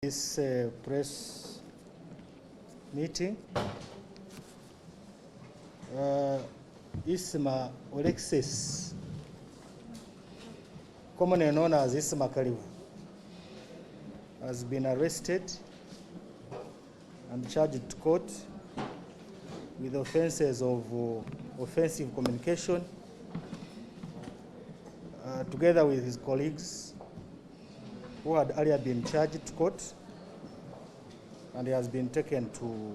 This press meeting, Isma Olaxes, commonly known as Isma Karibu, has been arrested and charged to court with offenses of offensive communication, together with his colleagues who had earlier been charged to court, and he has been taken to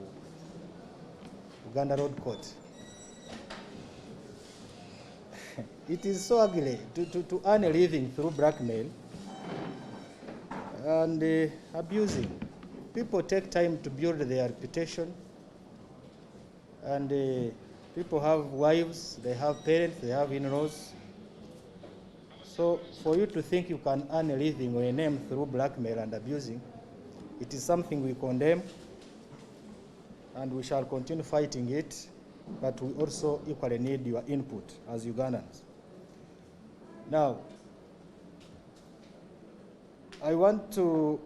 Uganda Road Court. It is so ugly to earn a living through blackmail and abusing. People take time to build their reputation, and people have wives, they have parents, they have in-laws. So for you to think you can earn a living or a name through blackmail and abusing, it is something we condemn, and we shall continue fighting it, but we also equally need your input as Ugandans. Now, I want to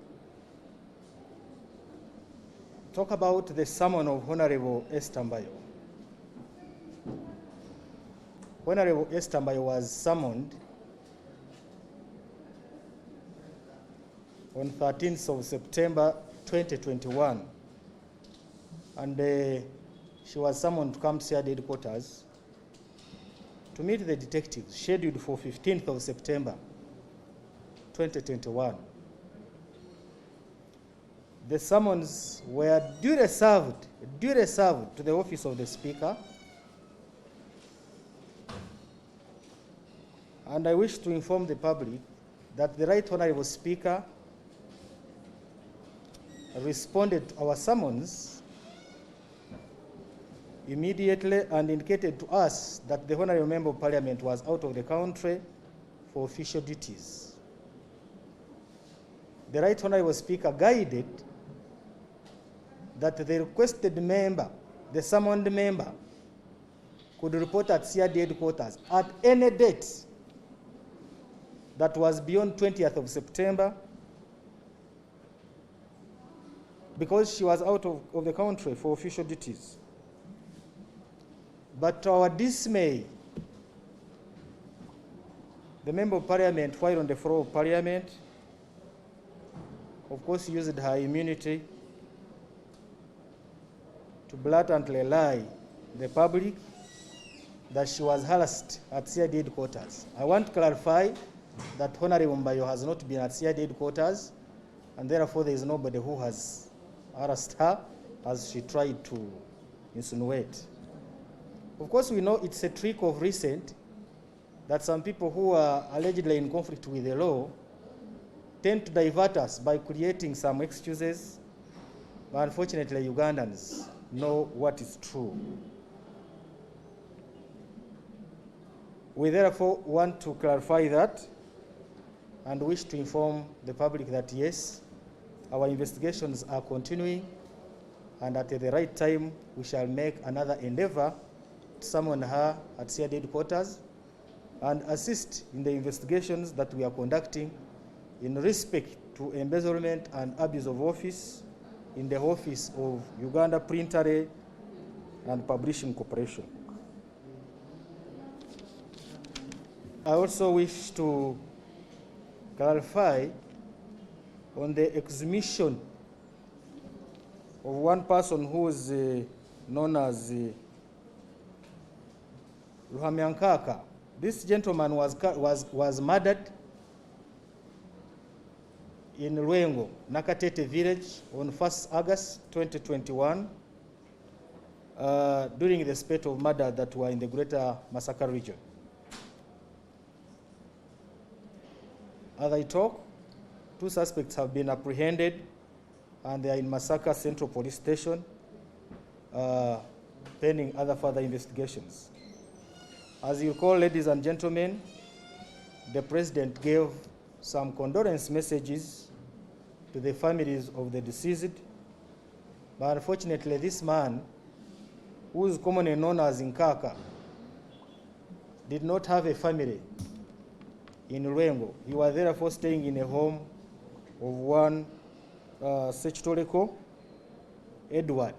talk about the summon of Honorable Esther Mbayo. Honorable Esther Mbayo was summoned on 13th of September 2021, and she was summoned to come to CID headquarters to meet the detectives, scheduled for 15th of September 2021. The summons were duly served to the office of the Speaker, and I wish to inform the public that the Right Honorable Speaker responded to our summons immediately and indicated to us that the Honorable Member of Parliament was out of the country for official duties. The Right Honorable Speaker guided that the requested member, the summoned member, could report at CID headquarters at any date that was beyond 20th of September, because she was out of the country for official duties. But to our dismay, the Member of Parliament, while on the floor of Parliament, of course used her immunity to blatantly lie to the public that she was harassed at CID headquarters. I want to clarify that Honorable Mbayo has not been at CID headquarters, and therefore there is nobody who has harassed her as she tried to insinuate. Of course, we know it's a trick of recent that some people who are allegedly in conflict with the law tend to divert us by creating some excuses, but unfortunately Ugandans know what is true. We therefore want to clarify that and wish to inform the public that yes, our investigations are continuing, and at the right time we shall make another endeavor to summon her at CID headquarters and assist in the investigations that we are conducting in respect to embezzlement and abuse of office in the office of Uganda Printer and Publishing Corporation. I also wish to clarify on the exhumission of one person who is known as Ruhamyankaka. This gentleman was murdered in Rwengo, Nakatete village on 1st August 2021 during the spate of murder that were in the greater Masaka region. As I talk, 2 suspects have been apprehended, and they are in Masaka Central Police Station pending other further investigations. As you recall, ladies and gentlemen, the President gave some condolence messages to the families of the deceased, but unfortunately this man, who is commonly known as Nkaka, did not have a family in Rwengo. He was therefore staying in a home of one Sekitoleko Edward,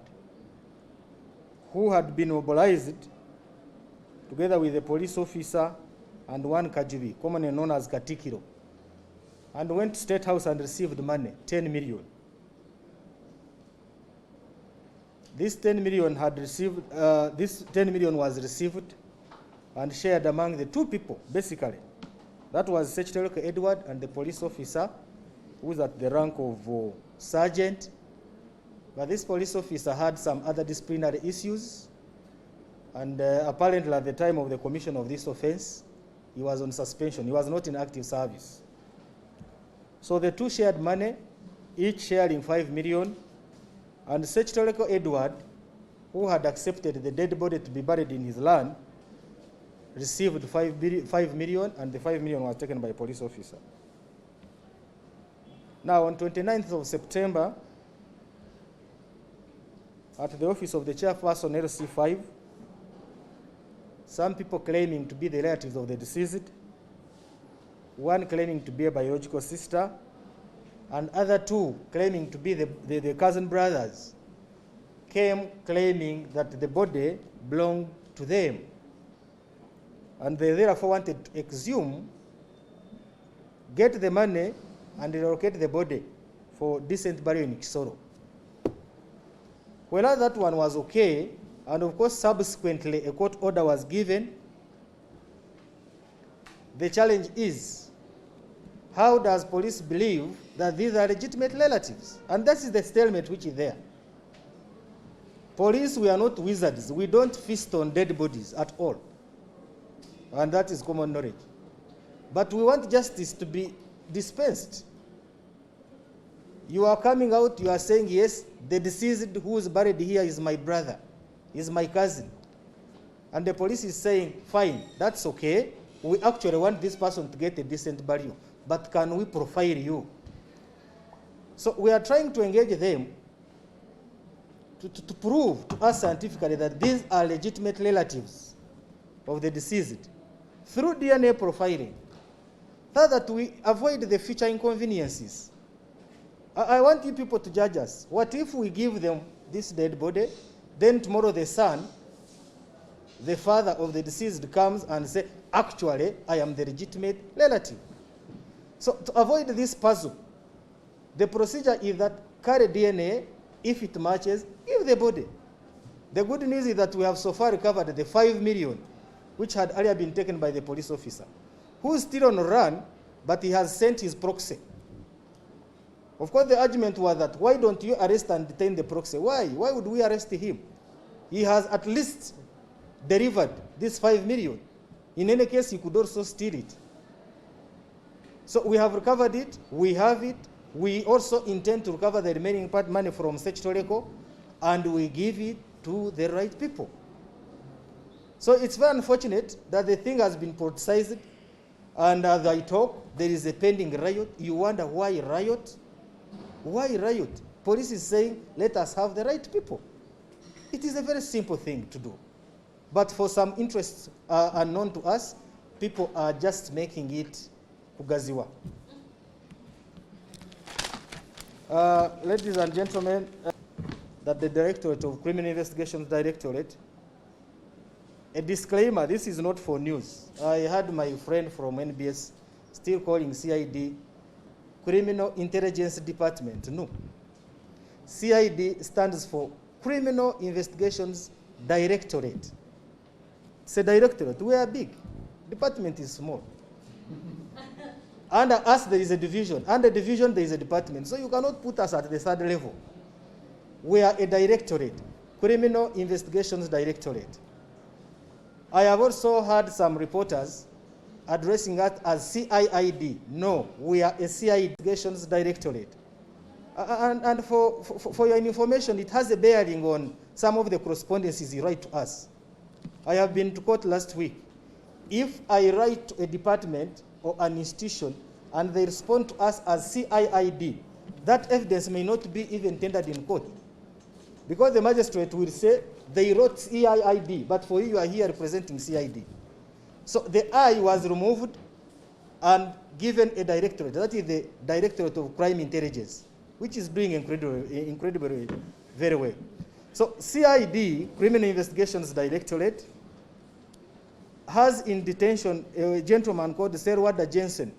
who had been mobilized together with a police officer and one Kajibi, commonly known as Katikiro, and went to State House and received money, 10 million. This 10 million was received and shared among the two people, basically. That was Sekitoleko Edward and the police officer, who was at the rank of sergeant. But this police officer had some other disciplinary issues, and apparently at the time of the commission of this offense, he was on suspension. He was not in active service. So the two shared money, each sharing 5 million, and Sekitoleko Edward, who had accepted the dead body to be buried in his land, received 5 million, and the 5 million was taken by a police officer. Now, on 29th of September, at the office of the chairperson LC5, some people claiming to be the relatives of the deceased, one claiming to be a biological sister, and other two claiming to be the cousin brothers, came claiming that the body belonged to them. And they therefore wanted to exhume, get the money, and relocate the body for decent burial in Kisoro. Well, that one was okay, and of course subsequently a court order was given. The challenge is, how does police believe that these are legitimate relatives? And that is the stalemate which is there. Police, we are not wizards. We don't feast on dead bodies at all. And that is common knowledge. But we want justice to be dispensed. You are coming out, you are saying, yes, the deceased who is buried here is my brother, is my cousin. And the police is saying, fine, that's okay. We actually want this person to get a decent burial, but can we profile you? So we are trying to engage them to prove to us scientifically that these are legitimate relatives of the deceased through DNA profiling, so that we avoid the future inconveniences. I want you people to judge us. What if we give them this dead body, then tomorrow the son, the father of the deceased, comes and says, actually, I am the legitimate relative. So to avoid this puzzle, the procedure is that carry DNA, if it matches, give the body. The good news is that we have so far recovered the 5 million, which had earlier been taken by the police officer, who is still on run, but he has sent his proxy. Of course, the argument was that, why don't you arrest and detain the proxy? Why? Why would we arrest him? He has at least delivered this 5 million. In any case, he could also steal it. So we have recovered it, we have it. We also intend to recover the remaining part money from Sekitoleko, and we give it to the right people. So it's very unfortunate that the thing has been politicized, and as I talk, there is a pending riot. You wonder why riot? Why riot? Police is saying, let us have the right people. It is a very simple thing to do. But for some interests unknown to us, people are just making it kugaziwa. Ladies and gentlemen, that the Directorate of Criminal Investigations Directorate, a disclaimer, this is not for news. I had my friend from NBS still calling CID Criminal Intelligence Department. No. CID stands for Criminal Investigations Directorate. It's a directorate. We are big. Department is small. Under us, there is a division. Under division, there is a department. So you cannot put us at the third level. We are a directorate, Criminal Investigations Directorate. I have also heard some reporters addressing us as CIID. No, we are a CID Investigations Directorate. And for your information, it has a bearing on some of the correspondences you write to us. I have been to court last week. If I write to a department or an institution and they respond to us as CIID, that evidence may not be even tendered in court. Because the magistrate will say they wrote CIID, but for you are here representing CID. So the I was removed and given a directorate. That is the Directorate of Crime Intelligence. which is doing incredibly very well. So CID, Criminal Investigations Directorate, has in detention a gentleman called Serwada Jensen.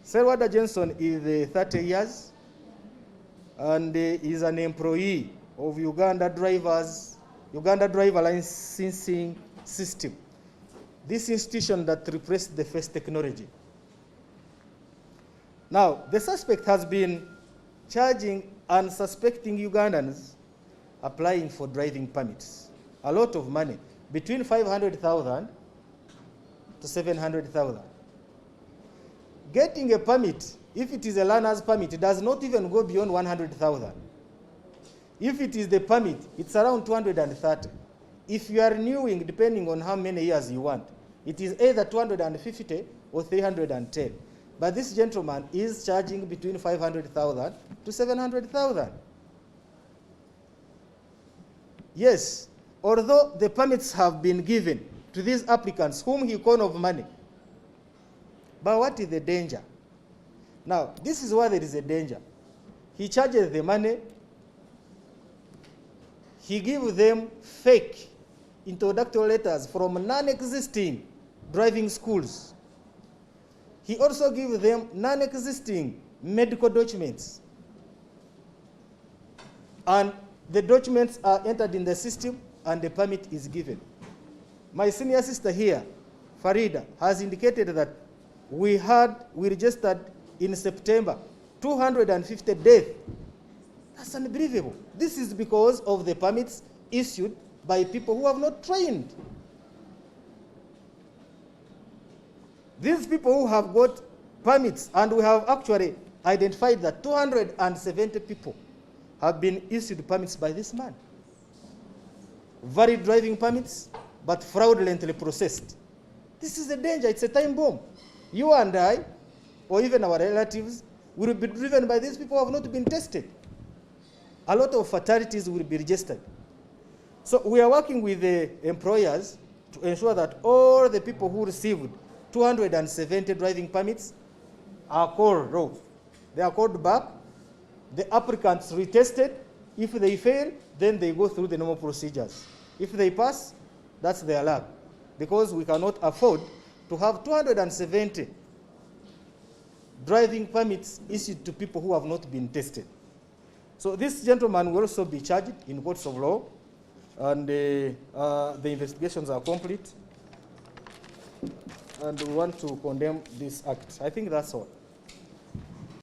Serwada Jensen is 30 years and is an employee of Uganda Driver Licensing System, this institution that replaced the first technology. Now, the suspect has been charging unsuspecting Ugandans applying for driving permits, a lot of money, between 500,000 to 700,000. Getting a permit, if it is a learner's permit, it does not even go beyond 100,000. If it is the permit, it's around 230. If you are renewing, depending on how many years you want, it is either 250 or 310. But this gentleman is charging between 500,000 to 700,000. Yes, although the permits have been given to these applicants whom he con of money, but what is the danger? Now, this is where there is a danger. He charges the money, he gives them fake introductory letters from non-existing driving schools. He also gives them non-existing medical documents. And the documents are entered in the system and the permit is given. My senior sister here, Farida, has indicated that we registered in September 250 deaths. That's unbelievable. This is because of the permits issued by people who have not trained. These people who have got permits, and we have actually identified that 270 people have been issued permits by this man. Valid driving permits, but fraudulently processed. This is a danger, it's a time bomb. You and I, or even our relatives, will be driven by these people who have not been tested. A lot of fatalities will be registered. So we are working with the employers to ensure that all the people who received 270 driving permits are called off. They are called back. The applicants retested. If they fail, then they go through the normal procedures. If they pass, that's their luck. Because we cannot afford to have 270 driving permits issued to people who have not been tested. So this gentleman will also be charged in courts of law, and the investigations are complete. And we want to condemn this act. I think that's all.